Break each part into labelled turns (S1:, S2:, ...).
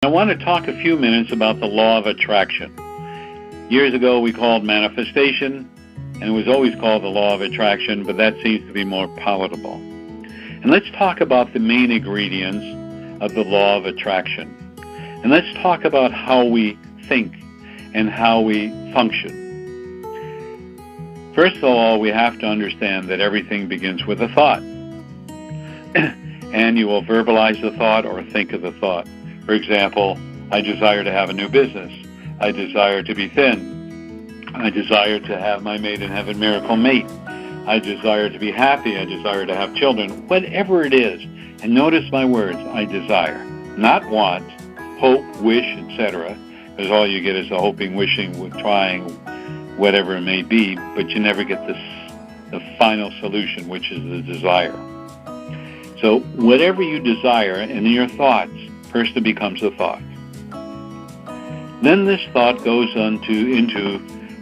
S1: I want to talk a few minutes about the law of attraction. Years ago we called manifestation, and it was always called the law of attraction, but that seems to be more palatable. And let's talk about the main ingredients of the law of attraction. And let's talk about how we think and how we function. First of all, we have to understand that everything begins with a thought. And you will verbalize the thought or think of the thought. For example, I desire to have a new business. I desire to be thin. I desire to have my made in heaven miracle mate. I desire to be happy. I desire to have children. Whatever it is. And notice my words, I desire. Not want, hope, wish, etc. Because all you get is a hoping, wishing, trying, whatever it may be, but you never get the final solution, which is the desire. So whatever you desire in your thoughts, first it becomes a thought. Then this thought goes into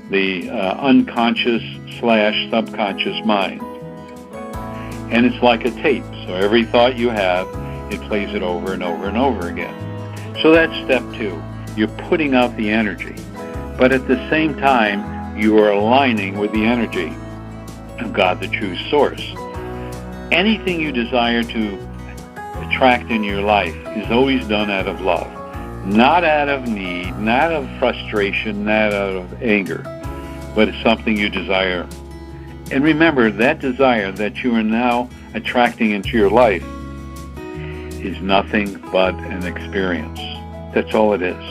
S1: the unconscious/subconscious mind. And it's like a tape. So every thought you have, it plays it over and over and over again. So that's step 2. You're putting out the energy. But at the same time, you are aligning with the energy of God, the true source. Anything you desire to attract in your life is always done out of love. Not out of need, not out of frustration, not out of anger, but it's something you desire. And remember, that desire that you are now attracting into your life is nothing but an experience. That's all it is.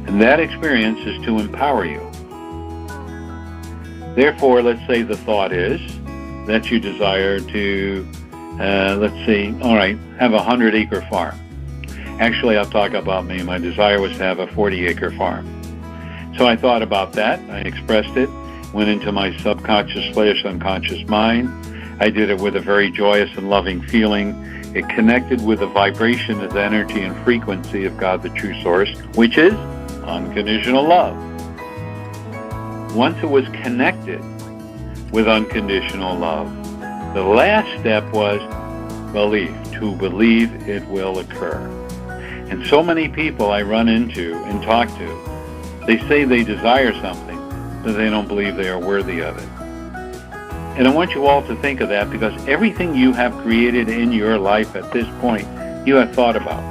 S1: And that experience is to empower you. Therefore, let's say the thought is that you desire to, have a 100-acre farm. Actually, I'll talk about me. My desire was to have a 40-acre farm. So I thought about that. I expressed it, went into my subconscious/unconscious mind. I did it with a very joyous and loving feeling. It connected with the vibration of the energy and frequency of God, the true source, which is unconditional love. Once it was connected with unconditional love, the last step was belief, to believe it will occur. And so many people I run into and talk to, they say they desire something, but they don't believe they are worthy of it. And I want you all to think of that, because everything you have created in your life at this point, you have thought about.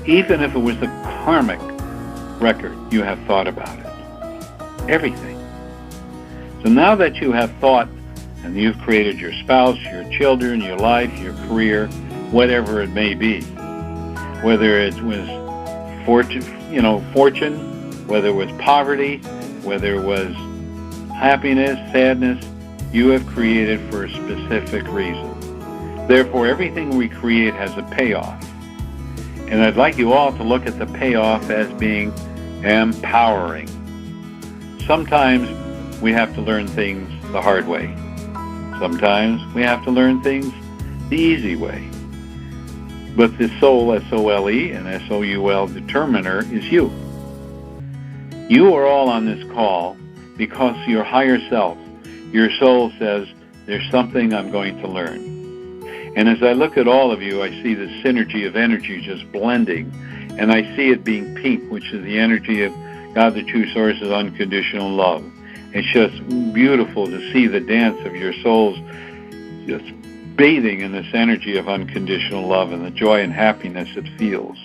S1: Even if it was a karmic record, you have thought about it. Everything. So now that you have thought, and you've created your spouse, your children, your life, your career, whatever it may be, whether it was fortune, whether it was poverty, whether it was happiness, sadness, you have created for a specific reason. Therefore, everything we create has a payoff. And I'd like you all to look at the payoff as being empowering. Sometimes we have to learn things the hard way. Sometimes we have to learn things the easy way. But the soul, S-O-L-E, and S-O-U-L determiner is you. You are all on this call because your higher self, your soul says, there's something I'm going to learn. And as I look at all of you, I see the synergy of energy just blending. And I see it being pink, which is the energy of God, the true source, is unconditional love. It's just beautiful to see the dance of your souls just bathing in this energy of unconditional love and the joy and happiness it feels.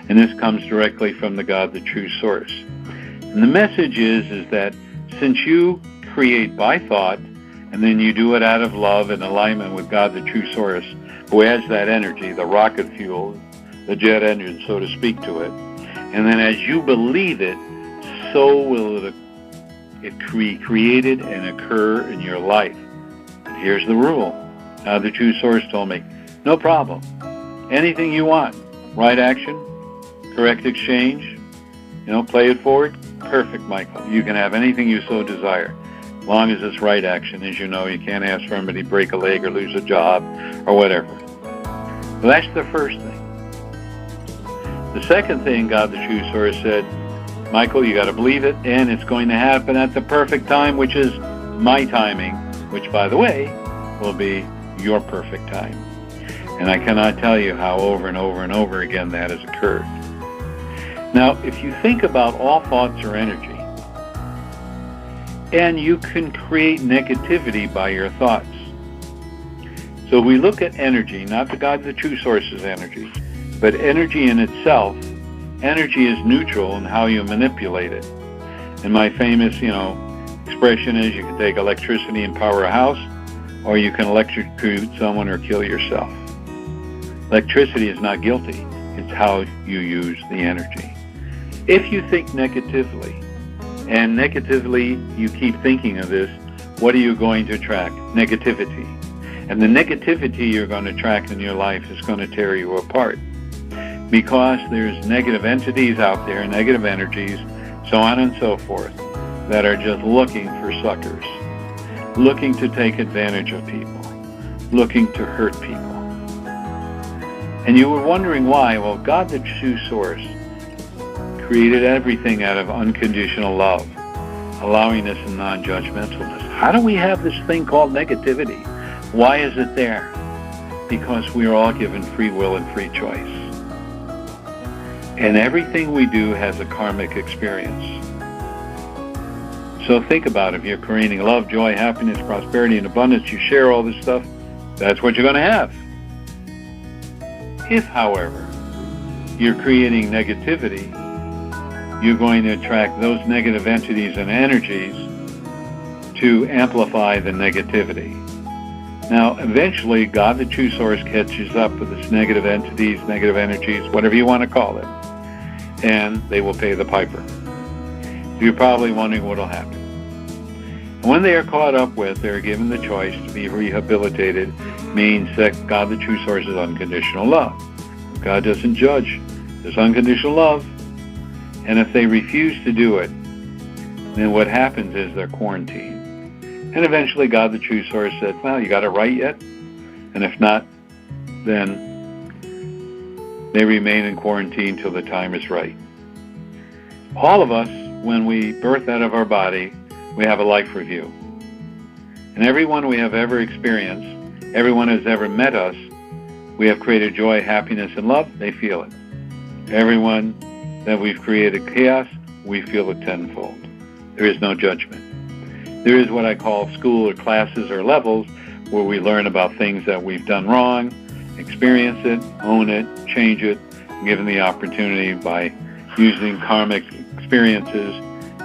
S1: And this comes directly from the God, the true source. And the message is that since you create by thought, and then you do it out of love and alignment with God, the true source, who adds that energy, the rocket fuel, the jet engine, so to speak, to it. And then as you believe it, so will it be created and occur in your life. And here's the rule. The true source told me, no problem. Anything you want. Right action, correct exchange, play it forward. Perfect, Michael. You can have anything you so desire, as long as it's right action. As you know, you can't ask for somebody to break a leg or lose a job or whatever. So that's the first thing. The second thing, God, the true source, said, Michael, you got to believe it, and it's going to happen at the perfect time, which is my timing, which, by the way, will be your perfect time. And I cannot tell you how over and over and over again that has occurred. Now, if you think about all thoughts are energy, and you can create negativity by your thoughts. So we look at energy, not the God, the true source is energy, but energy in itself. Energy is neutral in how you manipulate it. And my famous, expression is you can take electricity and power a house, or you can electrocute someone or kill yourself. Electricity is not guilty. It's how you use the energy. If you think negatively, and negatively you keep thinking of this, what are you going to attract? Negativity. And the negativity you're going to attract in your life is going to tear you apart. Because there's negative entities out there, negative energies, so on and so forth, that are just looking for suckers, looking to take advantage of people, looking to hurt people. And you were wondering why. Well, God, the true source, created everything out of unconditional love, allowingness and non-judgmentalness. How do we have this thing called negativity? Why is it there? Because we are all given free will and free choice. And everything we do has a karmic experience. So think about it. If you're creating love, joy, happiness, prosperity, and abundance, you share all this stuff, that's what you're going to have. If, however, you're creating negativity, you're going to attract those negative entities and energies to amplify the negativity. Now, eventually, God, the true source, catches up with its negative entities, negative energies, whatever you want to call it, and they will pay the piper. You're probably wondering what will happen. And when they are caught up with, they're given the choice to be rehabilitated, means that God, the true source, is unconditional love. God doesn't judge. There's unconditional love. And if they refuse to do it, then what happens is they're quarantined. And eventually God, the true source, said, well, you got it right yet? And if not, then they remain in quarantine till the time is right. All of us, when we birth out of our body, we have a life review. And everyone we have ever experienced, everyone who's ever met us, we have created joy, happiness, and love, they feel it. Everyone that we've created chaos, we feel it tenfold. There is no judgment. There is what I call school or classes or levels where we learn about things that we've done wrong, experience it, own it, change it, given the opportunity by using karmic experiences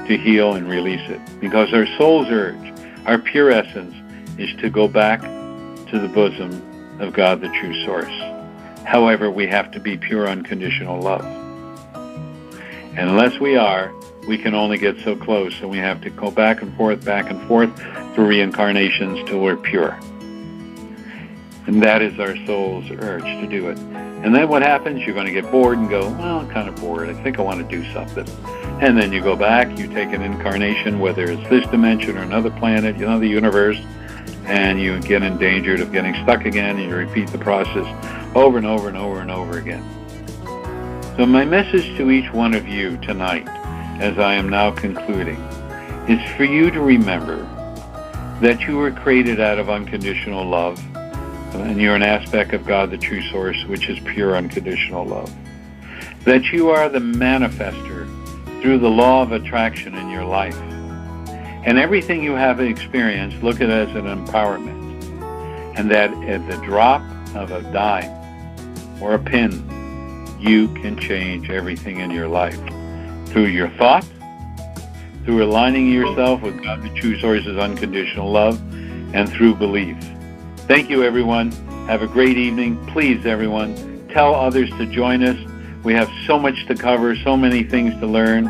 S1: to heal and release it. Because our soul's urge, our pure essence, is to go back to the bosom of God, the true source. However, we have to be pure unconditional love. And unless we are, we can only get so close, and we have to go back and forth through reincarnations till we're pure. And that is our soul's urge to do it. And then what happens? You're going to get bored and go, well, I'm kind of bored. I think I want to do something. And then you go back, you take an incarnation, whether it's this dimension or another planet, the universe, and you get endangered of getting stuck again, and you repeat the process over and over and over and over again. So my message to each one of you tonight, as I am now concluding, is for you to remember that you were created out of unconditional love, and you're an aspect of God, the true source, which is pure unconditional love. That you are the manifester through the law of attraction in your life. And everything you have experienced, look at it as an empowerment. And that at the drop of a dime or a pin, you can change everything in your life. Through your thought, through aligning yourself with God, the true source's unconditional love, and through belief. Thank you, everyone. Have a great evening. Please, everyone, tell others to join us. We have so much to cover, so many things to learn.